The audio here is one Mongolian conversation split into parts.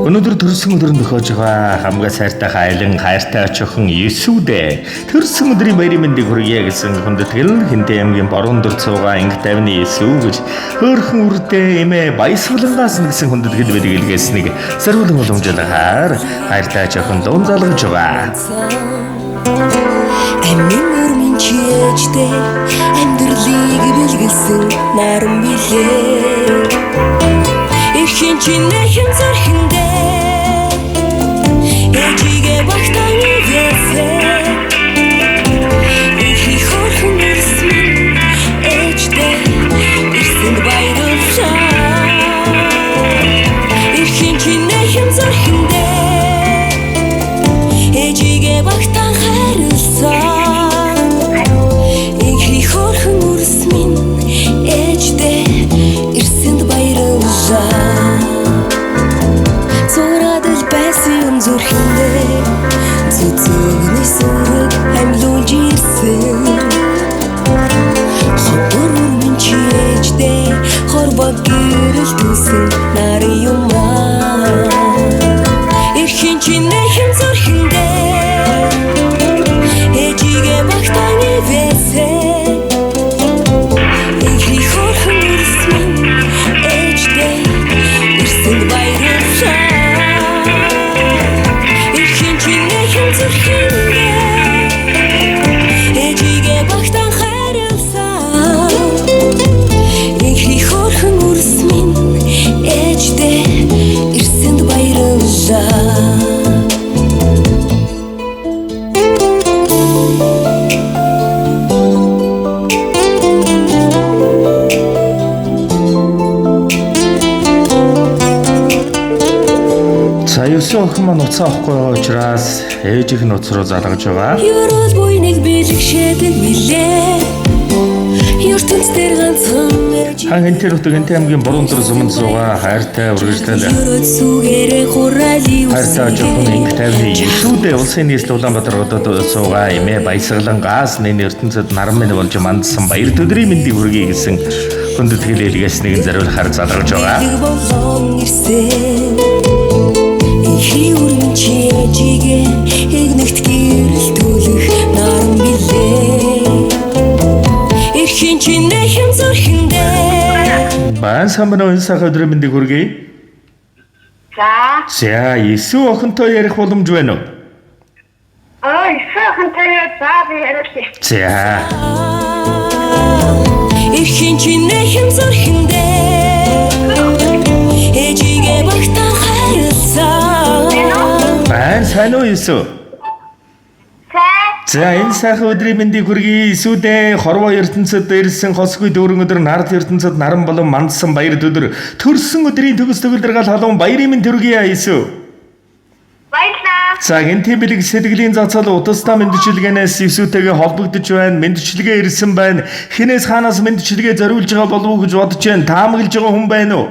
Өнөөдөр төрсөн өдрөнд төхөж байгаа хамгаа сайртай хайлан хайртай очихон Есүдэ төрсөн өдрийн баярын мэндийг хүргье гэсэн хүндэтгэл Хинтээ аймгийн Борон дөр цуугаа инг тавны Есү гэж хөөрхөн үрдээ эмээ баясгалангаас гэсэн хүндэтгэл байдаг илгээснийг сэрүүлэн уламжлахаар хайртай очихон дуун залгаж байгаа. Амин өрмөн чийжтэй амьдралыг бэлгэлсэн наран билээ. Эрхийн чинэхэн зөрхөндөө ээжигээ багтаан ивэсээ. Их хорхон ирсэн ээжтэй ирсэн баярлалаа. Эрхийн чинэхэн зөрхөндөө ээжигээ багтаан хайрласан. Зүрхэндээ цэцэгний сүрэг амьлуулж ирсэн. Хопор өрмөн чийжтэй хорбог гэрэл түсэн нарын юмаа. Эрхийн чинэхэн зүрхэндээ ээжигээ багтаан ивэсээ. Их хорхон ирсэн ээжтэй ирсэн баярлалаа. Ээжигээ багтаан хайрласан. Их хорхон үрсмэн ээжтэй ирсэнд баярлалаа. Юусэн охин маань уцаа авахгүй байгаа учраас ээжийнх нь уц руу залгаж байгаа. Юурал буйныг бэлгшээдэг билээ. ертөнц дээр ганцхан Хан хэнтэр утга Хинтээ аймгийн Борон дөр суманд суугаа хайртай үргэлжлэл. Хайртай ожихын инг тавны Есүдэ улсын нийслэл Улаанбаатар хотод суугаа эмээ баясгалангаас энэ ертөнцид наран минь болж мандсан баяр төдрийн мэндийг хүргэе гэсэн хүндэтгэл хэлгээснийг зориулахаар залгаж байгаа. Ихий өрмөн чийжигээ игнэгт гэрэл түлэх наран билээ. Эрхийн чинэхэн зүрхэндээ Баан самбана өнсөх өдрийн мэндийг хүргэе. За, Есү охинтой ярих боломж байна уу? Есү охинтой би ярих. За. Эрхийн чинэхэн зүрхэндээ ээжигээ багтаан хайрласан. Баан сайн уу Есү? За энэ сайхан өдрийн мэндийг хүргэе. Есүдэ хорвоо ертөнцид ирсэн хосгүй дүүрэн өдөр нарт ертөнцид наран болон мандсан баяр өдөр төрсөн өдрийн төгс төгөлдргал халуун баярын мэнд хүргэе Есү. Баярлалаа. За Хинтээ бэлэг сэтгэлийн зацал утастай мэндчилгээнээс Есүтэйгээ холбогдож байна. Мэндчилгээ ирсэн байна. Хинээс хаанаас мэндчилгээ зориулж байгаа болов уу гэж бодож байна. Таамаглаж байгаа хүн байна уу?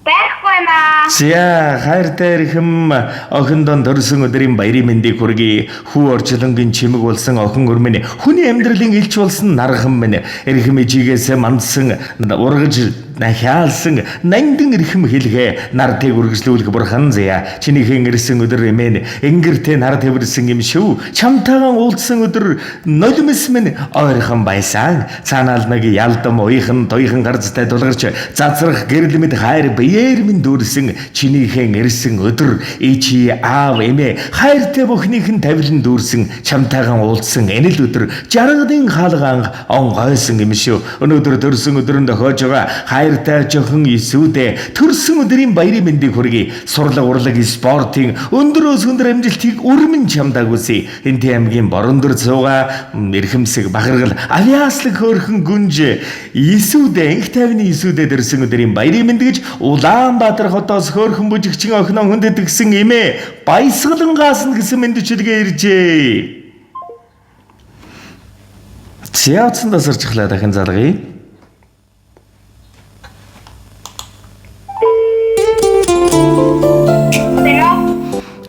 Байхгүй наа. За хайртай эрхэм охиндон төрсөн өдрийн баярын мэндийг хүргэе. Хүү орчлонгийн чимэг болсон охин өрмөн хүний амьдралын элч болсон нархан минь эрхэм ижигээс мандсан ургаж нахиалсан нандин эрхэм хэлгээ нартыг үргэлжлүүлэх бурхан зя. Чинийхэн ирсэн өдөр эмээ ингэртэй нар тэрсэн юм шүү. Чамтайгаан уулзсан өдөр нулимс минь ойрхон байсан. Цаанаалмаг ялдам уйхан туйхан гарцтай дулгарч зазрах гэрэл мэд хайр биеэр минь дүүрсэн чинийхэн ирсэн өдөр ичи аав эмээ хайртай бүхнийхэн тавилан дүүрсэн чамтайгаан уулзсан энэ л өдөр жаргадын хаалгаан он гойсон юм шүү. Өнөөдөр төрсөн өдрөнд хойж байгаа хайртай ожихын Есүдэ төрсөн өдрийн баярын мэндийг хүргэе. Сурлаг урлаг спортын өндөрөөс өндөр амжилтыг өрмөн чамдаг үсэ. Хинтээ аймгийн Борон дөр цуугаа эрхэмсэг бахаргал авиаслаг хөөрхөн гүнж Есүдэ инх тавны Есүдэ төрсөн өдрийн баярын мэнд гэж Улаанбаатар хотоос хөөрхөн бүжигчин охиноо хүндэт гисэн эмээ баясгалангаас нь гэсэн мэндчилгээ иржээ. Зяатсан тасарчлаа дахин залгая.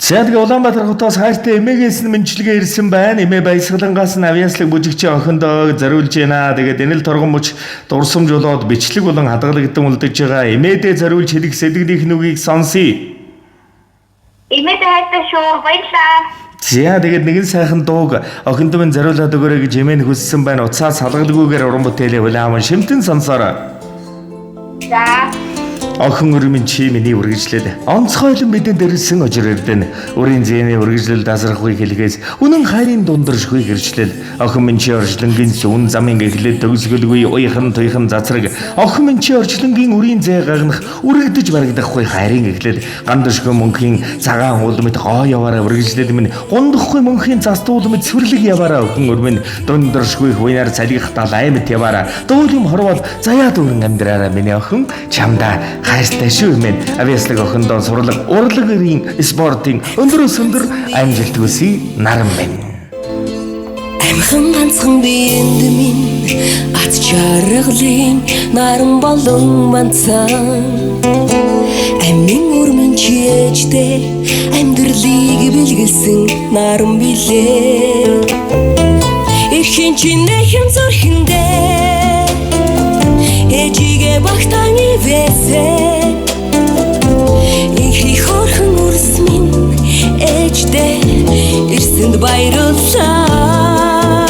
Сэтгэ Улаанбаатар хотоос хайртай эмээгээс нь мэнчилгээ ирсэн байна. Эмээ баясгалангаас нь авьяаслаг бүжигчийн охиндоо зориулж байна. Тэгээд энэ л торгон мөч дурсамж болоод бичлэг болон хадгалагдсан үлдэж байгаа эмээдээ зориулж хэлэх сэтгэлийнх нь үгийг сонсъё. Имэдэ хайртай шүү. Баярлалаа. За тэгээд нэгэн сайхан дууг охиндоо минь зориулаад өгөөрэй гэж эмээ нь хүссэн байна. Уцаас салгалгүйгээр уран бүтээлээ хүлээвэн шимтэн сонсоорой. За. Охин өрмөн чи миний үргэлжлэл онцгойлон бидэн дэрсэн ожирэрдэн үрийн зээний үргэлжлэл дасрахгүй хэлгээс үнэн хайрын дундаршгүй гэрчлэл охин минь чи орчлонгийн зүүн замын эхлээд төгсгөлгүй уйхан туйхан зацраг охин минь чи орчлонгийн үрийн зээ гагнах үргэлдэж барагдахгүй хайрын эхлэл гандашгүй мөнхийн цагаан уул мэт гоо яваараа үргэлжлэл минь гундахгүй мөнхийн застуул мэт сүрлэг яваараа охин өрмөн дундаршгүй хуйнаар салгих далай мэт яваараа дуулим хорвол заяа дүүрэн амьдраараа миний охин чамда хайртай шүү мэн авьяаслаг охиндоо сурлаг урлаг эрийн спортын өндөрөөс өндөр амжилт хүсье наран байна. Амхан ганцхан биенд минь ат чаргалын наран болон манцан амин өрмөн чийжтэй амьдралыг бэлгэлсэн наран билээ эрхийн чинэхэн зүрхэндээ ээжигээ багтаан ивэсэ инхи хорхон үрс минь ээждээ ирсэнд баярлалаа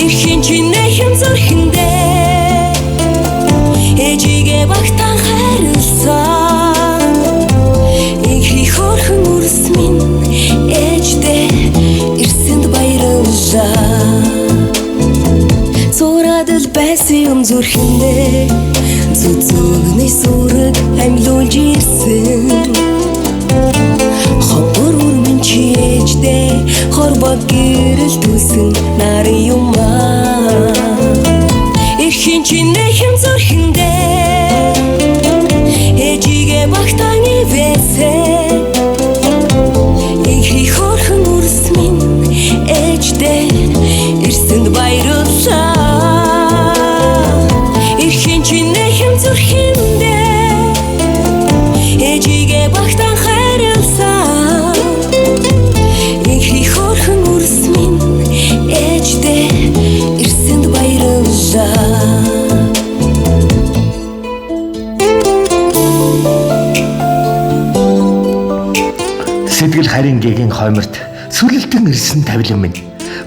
эрхийн чинэхэн зүрхэндээ ээжигээ багтаан хайрласан инхи хорхон үрс минь ээждээ ирсэнд баярлалаа Зурадл байсан зүрхэндээ зүзүгний сүрэг амьлуулж ирсэн ховор өрмөн чийждээ хорбог гэрэл түсэн нарын юмаа эрхийн чинэхэн зүрхэндээ ээжигээ багтаан ивэсэ инхи хорхон үрс минь ээждээ ирсэнд баярлалаа ээжигээ багтаан хайрласан инхи хорхон үрс минь ээждээ ирсэнд баярлалаа Сэтгэл харин гэгийн хойморт сүлэлтэн ирсэн тавилан минь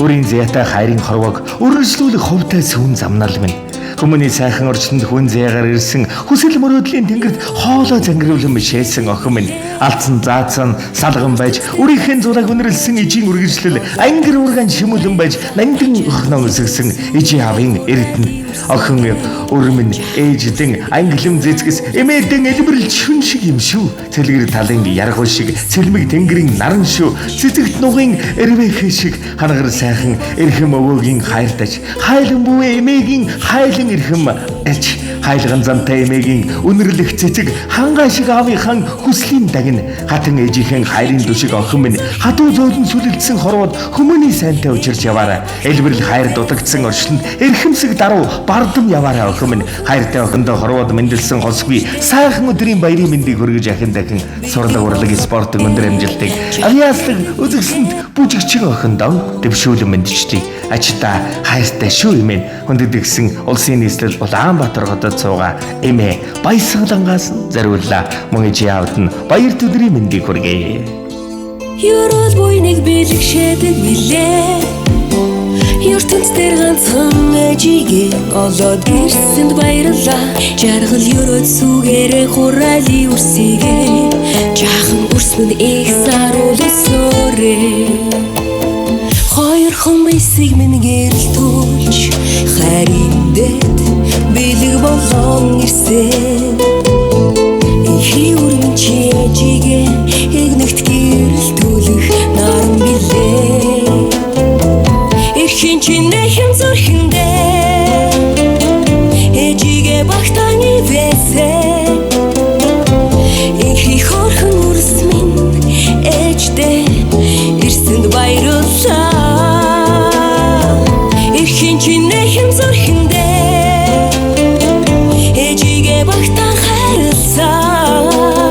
үрийн зяатай хайрын хорвог үргэлжлүүлэх хувтай сүүн замнал минь Хүмүүний сайхан орчинд хүн зяагаар ирсэн хүсэл мөрөөдлийн тэнгэрт хоолой зангируулан мишээсэн охин минь алдсан заацсан салган байж үрийнхээ зураг өнөрлсөн ижийн үргэлжлэл ангир ургаан шимүүлэн байж нандин өхнөө өсгсөн ижи авын эрдэнэ охин өрмөн ээждэн ангилам зэцгэс эмээдэн элбэрлж шүн шиг юм шүү цэлгэр талын яргуу шиг цэлмэг тэнгэрийн наран шүү цэцэгт нугын эрвэхэ шиг ханагар сайхан эрхэм өвөөгийн хайртаж хайлан бүвэ эмээгийн хайлан эрхэм элч хайлган замтай эмээгийн үнэрлэх цэцэг хангаа шиг аавынхан хүслийн дагна хатан ээжийнхэн хайрын дүшиг охин минь хатуу зөөлөн сүлэлдсэн хорвоод хүмүүний сайнтай учирч яваараа элбэрл хайр дутагдсан оршинд эрхэмсэг даруу бардам яваараа охин минь хайртай охиндоо хорвоод мэндэлсэн хосгүй сайхан өдрийн баярын мэндийг хүргэж ахин дахин сурлаг урлаг спортын өндөр амжилтыг авьяаслаг үзэгсэнд бүжигчин охиндоо дэвшүүлэн мэндчдэг ачта хайртай шүү эмээ хүндэгдсэн улсын нийслэл Улаанбаатар хотод суугаа эмээ баясгалангаас зориуллаа мөн ижиавд нь баяр төдрийн мэндийг хүргэе. Юрол буйныг бэлгшээдэг билээ ертөнц дээр ганцхан ээжигээ олоод гэрсэнд баярлаа жаргал юрол сүгээрээ хурали үрсигээ жаахан үрсмэн их саруулсөөрэ Хоёрхон мэсийг минь гэрэлтүүлж хайрын дэд бэлэг болон ирсэн инхи өрмөн чи ээжигээ игнэгт гэрэлтүүлэх наран билээ эрхийн чинэхэн зүрхэндээ ээжигээ багтаан ивэсэ инхи хорхон үрс минь ээждээ ирсэнд баярлалаа эрхийн чинэхэн зүрхэндээ ээжигээ багтаан хайрласан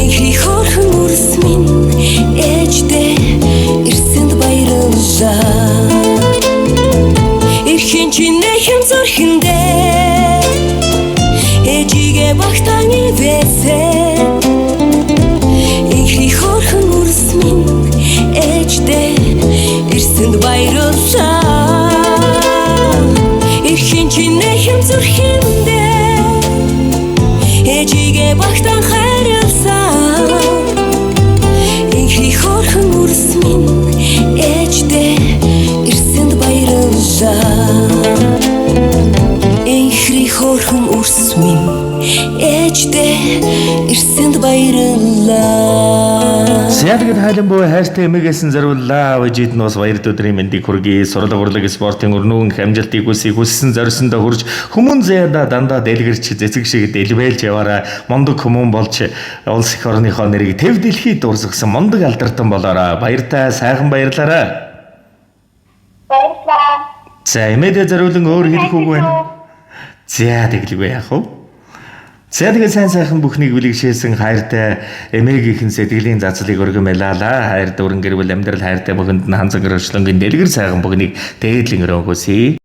инхи хорхон үрс минь чиний хэм зүрхэндээ ээжигээ багтааны вэсээ ихний хорхон үрс минь ээждээ ирсэнд баярлалаа эрхэн чиний хэм зүрхэндээ ээжигээ багтаан хайрласан ихний хорхон үрс минь ээждээ ирсэнд баярлалаа ихний хорхон үрс минь ээждээ ирсэнд баярлалаа. Сэтгэл хайлан боо хайртай эмээгээсэн зориуллаа. Авжид нь бас баяр өдрийн мэндийг хүргэе. Сурлаг урлаг спортын өрнүүн хамжилтыг хүссэн зорьсондоо хүрж хүмүүн заяада дандаа дэлгэрч цэцэг шиг дэлбэлж яваараа мундаг хүмүүн болж улс их орныхоо нэрийг төв дэлхийд дурсгасан мундаг алдартан болоорой. Баяртай сайхан баярлаарай. Баярлалаа. За эмээдээ зориулан өөр хэлэх үг байна. За тэглэвэ яах вэ? За тэгээ сайн сайхан бүхнийг бэлэгшээсэн хайртай эмээгийнхэн сэтгэлийн зацлыг өргөмөлаалаа. Хайр дөрөн гэрвэл амьдрал хайртай бүхэнд нь ханцан гэрчлэнгийн дэлгэр сайхан бүхнийг дээдлэн өрөөгөөсэй.